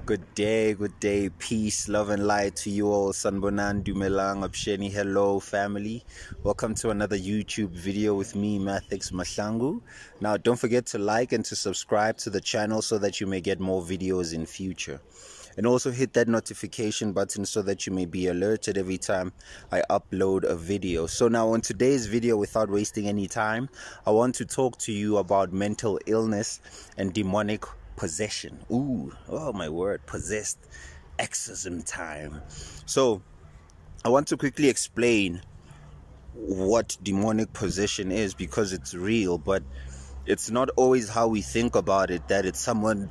Good day, peace, love and light to you all. Sanbonan Dumelang Absheni, hello family. Welcome to another YouTube video with me, Mathix Mahlangu. Now don't forget to like and to subscribe to the channel so that you may get more videos in future. And also hit that notification button so that you may be alerted every time I upload a video. So now on today's video, without wasting any time, I want to talk to you about mental illness and demonic possession. Ooh, oh my word, possessed, exorcism time. So I want to quickly explain what demonic possession is, because it's real, but it's not always how we think about it, that it's someone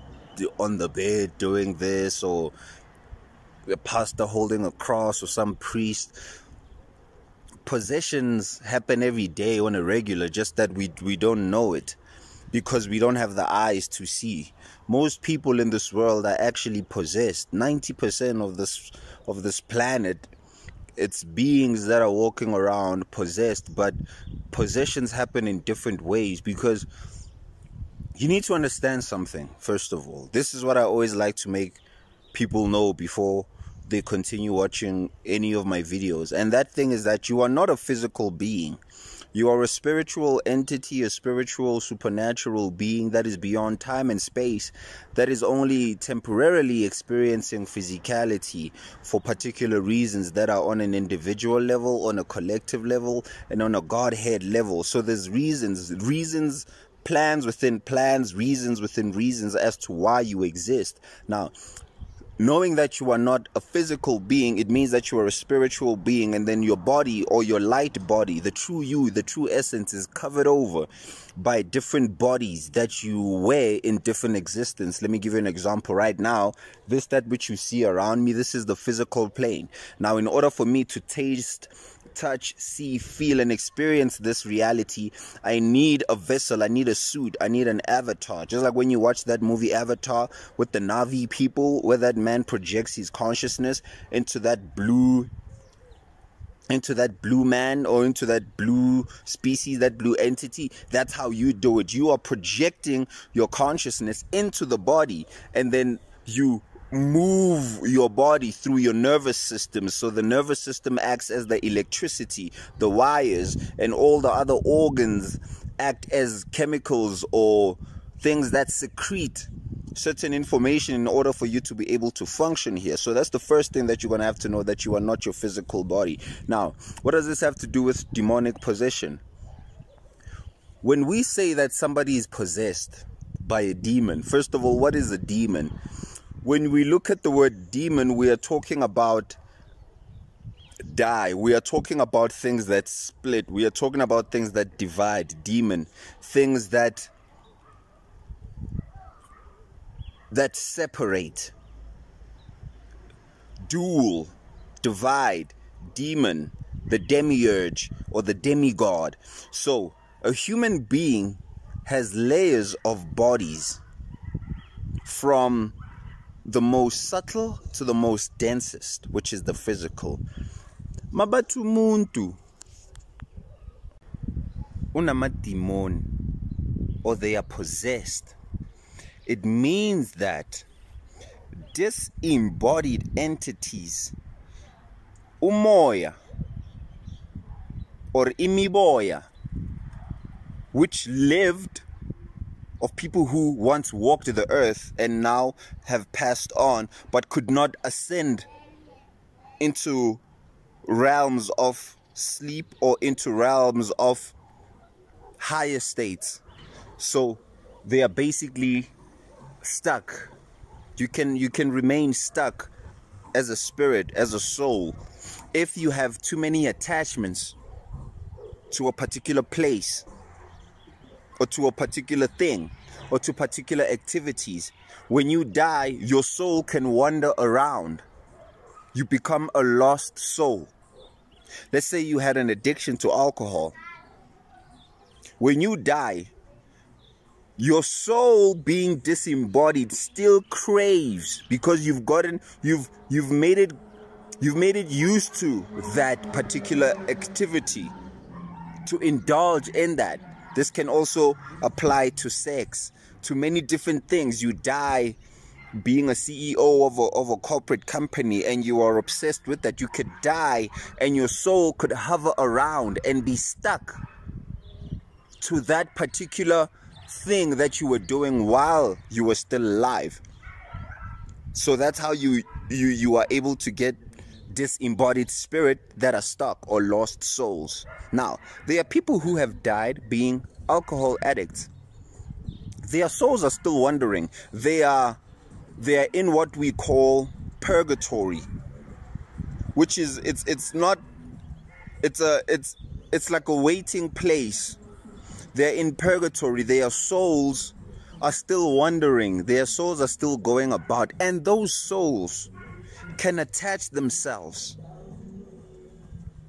on the bed doing this, or a pastor holding a cross, or some priest. Possessions happen every day on a regular, just that we don't know it because we don't have the eyes to see. Most people in this world are actually possessed. 90% of this planet, it's beings that are walking around possessed. But possessions happen in different ways, because you need to understand something. First of all, this is what I always like to make people know before they continue watching any of my videos. And that thing is that you are not a physical being. You are a spiritual entity, a spiritual supernatural being that is beyond time and space, that is only temporarily experiencing physicality for particular reasons that are on an individual level, on a collective level, and on a Godhead level. So there's reasons, plans within plans, reasons within reasons as to why you exist. Now, knowing that you are not a physical being, it means that you are a spiritual being, and then your body, or your light body, the true you, the true essence, is covered over by different bodies that you wear in different existence. Let me give you an example. Right now, that which you see around me, this is the physical plane. Now, in order for me to taste, touch, see, feel, and experience this reality, I need a vessel, I need a suit, I need an avatar. Just like when you watch that movie Avatar with the Na'vi people, where that man projects his consciousness into that blue man, or into that blue species, that blue entity. That's how you do it. You are projecting your consciousness into the body, and then you move your body through your nervous system. So the nervous system acts as the electricity, the wires, and all the other organs act as chemicals or things that secrete certain information in order for you to be able to function here. So that's the first thing that you're going to have to know, that you are not your physical body. Now, what does this have to do with demonic possession? When we say that somebody is possessed by a demon, first of all, what is a demon? When we look at the word demon, we are talking about we are talking about things that split. We are talking about things that divide. Demon, things that separate. Dual, divide, demon, the demiurge or the demigod. So a human being has layers of bodies, from the most subtle to the most densest, which is the physical. Mabatu muntu unamadimon, or they are possessed. It means that disembodied entities, umoya or imiboya, which lived, of people who once walked the earth and now have passed on, but could not ascend into realms of sleep or into realms of higher states. So they are basically stuck. You can remain stuck as a spirit, as a soul, if you have too many attachments to a particular place, or to a particular thing, or to particular activities. When you die, your soul can wander around. You become a lost soul. Let's say you had an addiction to alcohol. When you die, your soul, being disembodied, still craves, because you've made it used to that particular activity, to indulge in that. This can also apply to sex, to many different things. You die being a CEO of a corporate company, and you are obsessed with that, you could die and your soul could hover around and be stuck to that particular thing that you were doing while you were still alive. So that's how you are able to get disembodied spirit that are stuck, or lost souls. Now, there are people who have died being alcohol addicts. Their souls are still wandering. They are in what we call purgatory, which is it's like a waiting place. They're in purgatory. Their souls are still wandering. Their souls are still going about, and those souls can attach themselves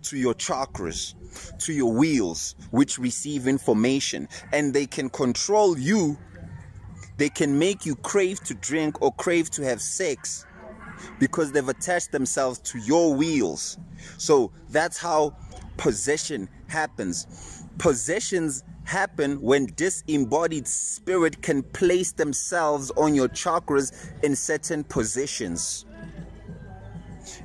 to your chakras, to your wheels, which receive information, and they can control you. They can make you crave to drink or crave to have sex because they've attached themselves to your wheels. So that's how possession happens. Possessions happen when disembodied spirit can place themselves on your chakras in certain positions.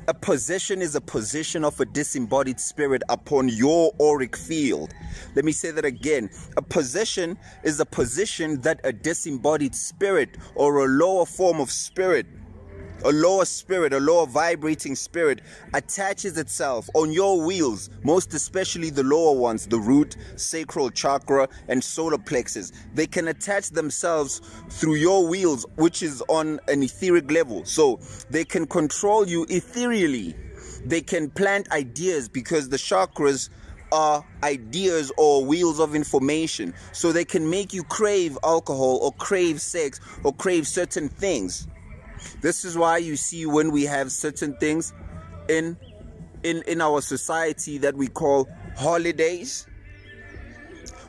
A possession is a position of a disembodied spirit upon your auric field. Let me say that again. A possession is a position that a disembodied spirit, or a lower form of spirit, a lower vibrating spirit, attaches itself on your wheels, most especially the lower ones, the root, sacral chakra, and solar plexus. They can attach themselves through your wheels, which is on an etheric level. So they can control you ethereally. They can plant ideas, because the chakras are ideas or wheels of information. So they can make you crave alcohol, or crave sex, or crave certain things. This is why you see when we have certain things in our society that we call holidays.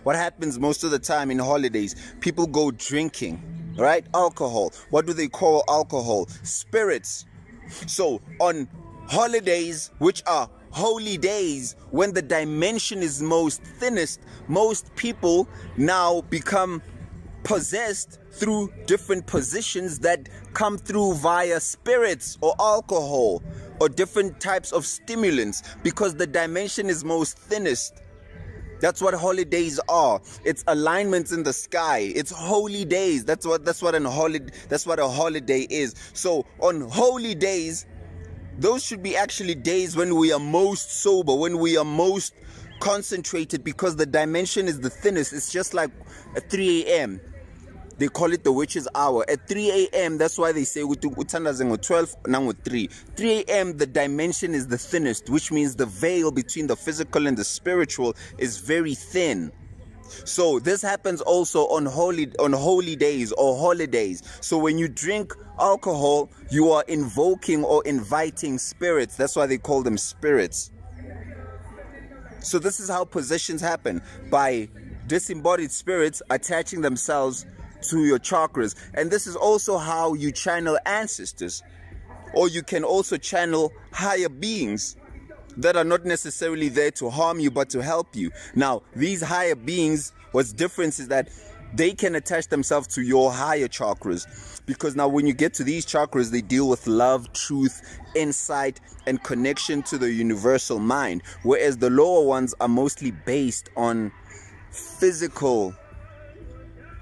What happens most of the time in holidays? People go drinking, right? Alcohol. What do they call alcohol? Spirits. So on holidays, which are holy days, when the dimension is most thinnest, most people now become possessed through different positions that come through via spirits or alcohol or different types of stimulants, because the dimension is most thinnest. That's what holidays are. It's alignments in the sky. It's holy days. That's what a holiday is. So on holy days, those should be actually days when we are most sober, when we are most concentrated, because the dimension is the thinnest. It's just like at 3 a.m. They call it the witch's hour. At 3 a.m., that's why they say 12 now 3 a.m. the dimension is the thinnest, which means the veil between the physical and the spiritual is very thin. So this happens also on holy days or holidays. So when you drink alcohol, you are invoking or inviting spirits. That's why they call them spirits. So this is how possessions happen, by disembodied spirits attaching themselves to your chakras. And this is also how you channel ancestors, or you can also channel higher beings that are not necessarily there to harm you but to help you. Now these higher beings, what's different is that they can attach themselves to your higher chakras, because now when you get to these chakras, they deal with love, truth, insight, and connection to the universal mind, whereas the lower ones are mostly based on physical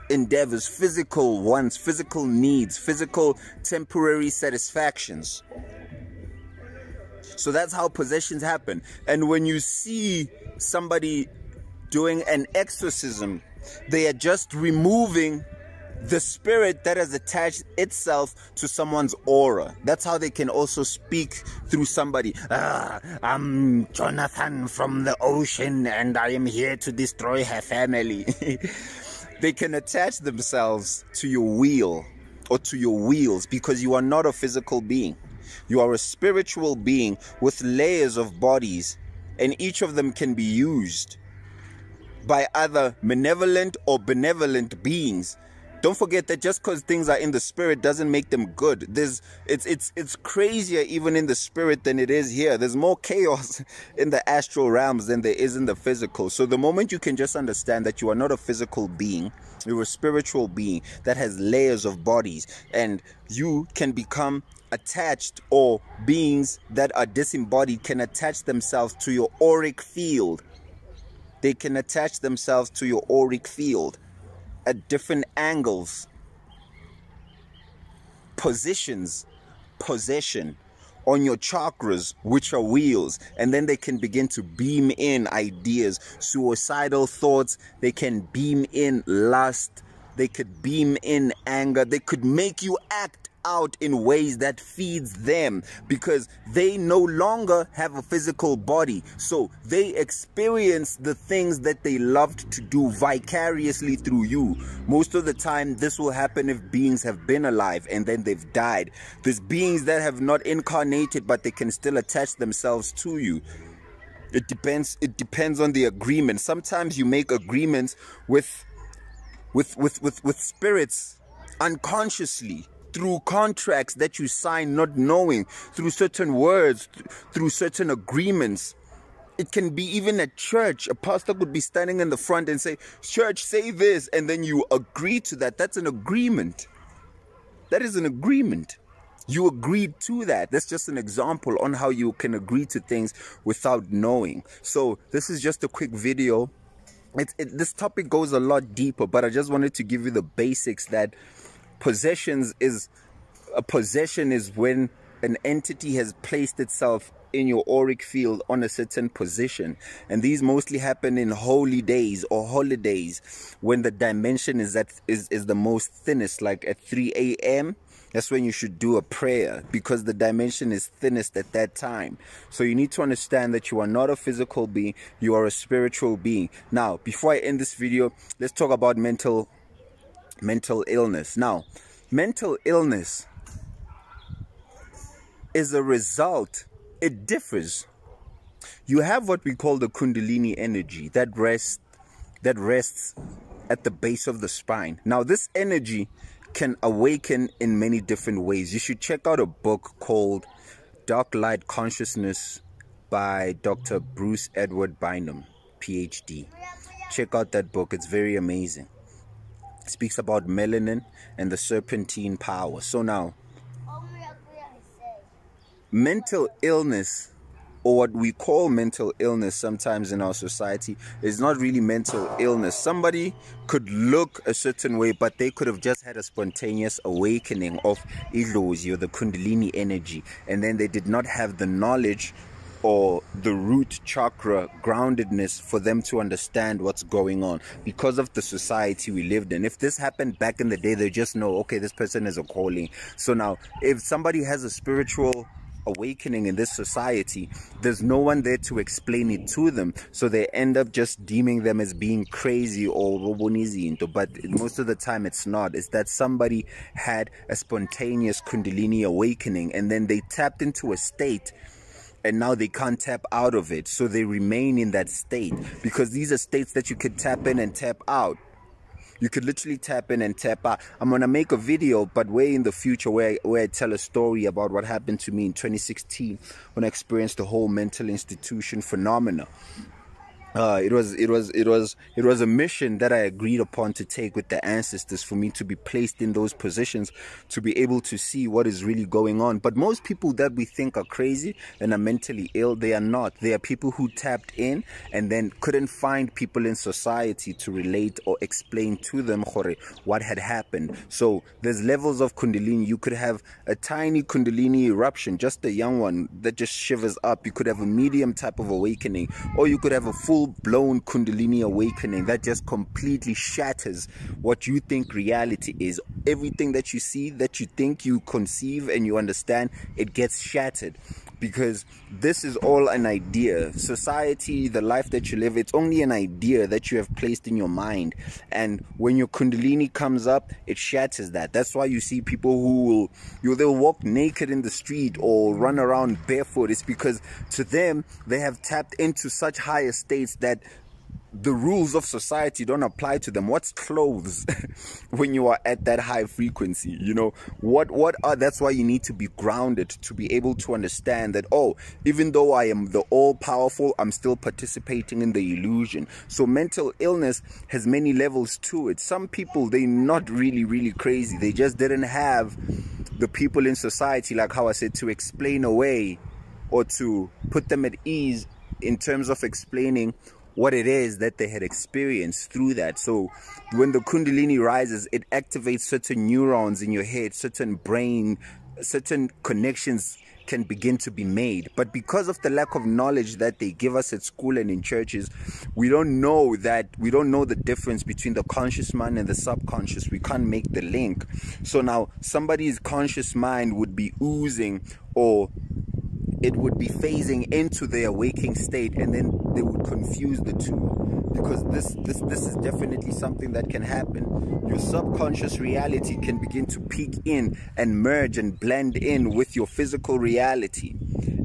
endeavors, physical wants, physical needs, physical temporary satisfactions. So that's how possessions happen. And when you see somebody doing an exorcism, they are just removing the spirit that has attached itself to someone's aura. That's how they can also speak through somebody. I'm Jonathan from the ocean and I am here to destroy her family. They can attach themselves to your wheel or to your wheels, because you are not a physical being. You are a spiritual being with layers of bodies, and each of them can be used by either malevolent or benevolent beings. Don't forget that just because things are in the spirit doesn't make them good. It's crazier even in the spirit than it is here. There's more chaos in the astral realms than there is in the physical. So the moment you can just understand that you are not a physical being, you're a spiritual being that has layers of bodies, and you can become attached, or beings that are disembodied can attach themselves to your auric field. They can attach themselves to your auric field at different angles, position on your chakras, which are wheels, and then they can begin to beam in ideas, suicidal thoughts. They can beam in lust. They could beam in anger. They could make you act out in ways that feeds them, because they no longer have a physical body. So they experience the things that they loved to do vicariously through you. Most of the time this will happen if beings have been alive and then they've died. There's beings that have not incarnated, but they can still attach themselves to you. It depends on the agreement. Sometimes you make agreements with spirits unconsciously, through contracts that you sign not knowing, through certain words, through certain agreements. It can be even at church. A pastor could be standing in the front and say, "Church, say this," and then you agree to that. That's an agreement. That is an agreement. You agreed to that. That's just an example on how you can agree to things without knowing. So this is just a quick video. This topic goes a lot deeper, but I just wanted to give you the basics that possession is when an entity has placed itself in your auric field on a certain position, and these mostly happen in holy days or holidays when the dimension is the most thinnest, like at 3 a.m. That's when you should do a prayer, because the dimension is thinnest at that time. So you need to understand that you are not a physical being, you are a spiritual being. Now, before I end this video, let's talk about mental illness. Now, mental illness is a result. It differs. You have what we call the Kundalini energy that rests at the base of the spine. Now, this energy can awaken in many different ways. You should check out a book called Dark Light Consciousness by Dr. Bruce Edward Bynum, PhD. Check out that book. It's very amazing. It speaks about melanin and the serpentine power. So now, mental illness, or what we call mental illness sometimes in our society, is not really mental illness. Somebody could look a certain way, but they could have just had a spontaneous awakening of Idlozi, or the Kundalini energy, and then they did not have the knowledge or the root chakra groundedness for them to understand what's going on because of the society we lived in. If this happened back in the day, they just know, okay, this person is a calling. So now, if somebody has a spiritual awakening in this society, there's no one there to explain it to them, so they end up just deeming them as being crazy or robonizi. But most of the time it's not. It's that somebody had a spontaneous Kundalini awakening, and then they tapped into a state, and now they can't tap out of it, so they remain in that state, because these are states that you could tap in and tap out. You could literally tap in and tap out. I'm going to make a video, but way in the future, where I tell a story about what happened to me in 2016 when I experienced the whole mental institution phenomena. It was a mission that I agreed upon to take with the ancestors, for me to be placed in those positions to be able to see what is really going on. But most people that we think are crazy and are mentally ill, they are not. They are people who tapped in and then couldn't find people in society to relate or explain to them what had happened. So there's levels of Kundalini. You could have a tiny Kundalini eruption, just a young one that just shivers up. You could have a medium type of awakening, or you could have a full-blown Kundalini awakening that just completely shatters what you think reality is. Everything that you see, that you think you conceive and you understand, it gets shattered, because this is all an idea. Society, the life that you live, it's only an idea that you have placed in your mind, and when your Kundalini comes up, it shatters that. That's why you see people who they'll walk naked in the street or run around barefoot. It's because to them, they have tapped into such higher states that the rules of society don't apply to them. What's clothes when you are at that high frequency? You know, what are, that's why you need to be grounded to be able to understand that, oh, even though I am the all-powerful, I'm still participating in the illusion. So mental illness has many levels to it. Some people, they're not really crazy. They just didn't have the people in society, like how I said, to explain away or to put them at ease in terms of explaining what it is that they had experienced through that. So when the Kundalini rises, it activates certain neurons in your head, certain connections can begin to be made. But because of the lack of knowledge that they give us at school and in churches, we don't know the difference between the conscious mind and the subconscious. We can't make the link. So now somebody's conscious mind would be oozing, or it would be phasing into their waking state, and then they would confuse the two, because this is definitely something that can happen. Your subconscious reality can begin to peek in and merge and blend in with your physical reality,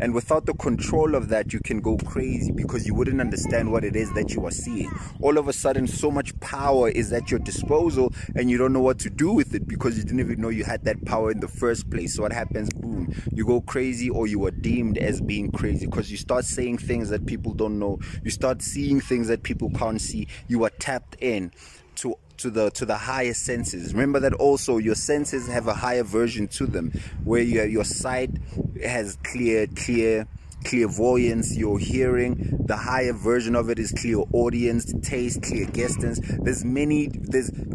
and without the control of that, you can go crazy because you wouldn't understand what it is that you are seeing. All of a sudden, so much power is at your disposal and you don't know what to do with it because you didn't even know you had that power in the first place. So what happens? Boom, you go crazy, or you are deemed as being crazy because you start saying things that people don't know. You start seeing things that people can't see. You are tapped in to the higher senses. Remember that also your senses have a higher version to them, where your sight has clairvoyance, your hearing, the higher version of it is clairaudience, taste, clairgustance.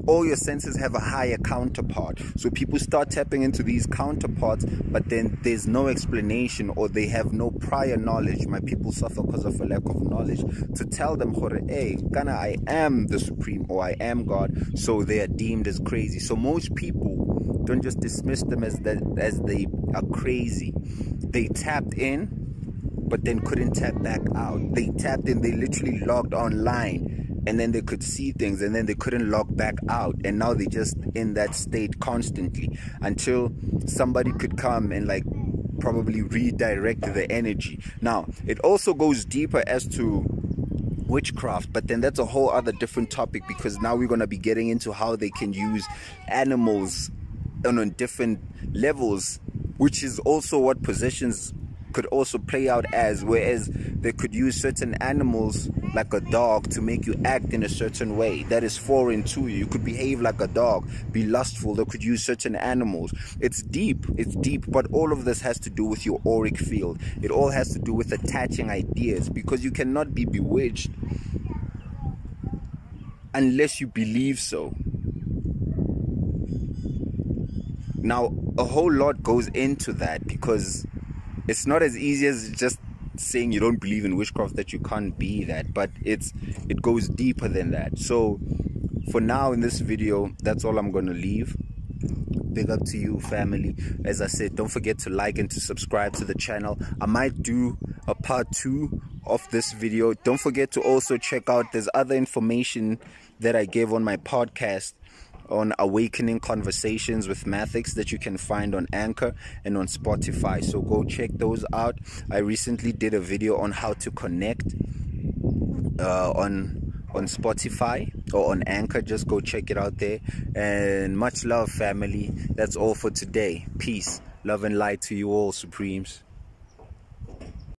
All your senses have a higher counterpart. So people start tapping into these counterparts, but then there's no explanation, or they have no prior knowledge. My people suffer because of a lack of knowledge to tell them, hey, Kana, I am the supreme, or I am God. So they are deemed as crazy. So most people don't just dismiss them as they are crazy. They tapped in, but then couldn't tap back out. They tapped in, they literally logged online, and then they could see things, and then they couldn't log back out, and now they just in that state constantly until somebody could come and like probably redirect the energy. Now it also goes deeper as to witchcraft, but then that's a whole other different topic, because now we're going to be getting into how they can use animals on different levels, which is also what possessions could also play out as, whereas they could use certain animals like a dog to make you act in a certain way that is foreign to you. You could behave like a dog, be lustful. They could use certain animals. It's deep, but all of this has to do with your auric field. It all has to do with attaching ideas, because you cannot be bewitched unless you believe so. Now a whole lot goes into that, because it's not as easy as just saying you don't believe in witchcraft, that you can't be that, but it goes deeper than that. So for now, in this video, that's all I'm going to leave. Big up to you, family. As I said, don't forget to like and to subscribe to the channel. I might do a part 2 of this video. Don't forget to also check out, there's other information that I gave on my podcast on Awakening Conversations with Mathix that you can find on Anchor and on Spotify. So go check those out. I recently did a video on how to connect on Spotify or on Anchor. Just go check it out there. And much love, family. That's all for today. Peace, love and light to you all, Supremes.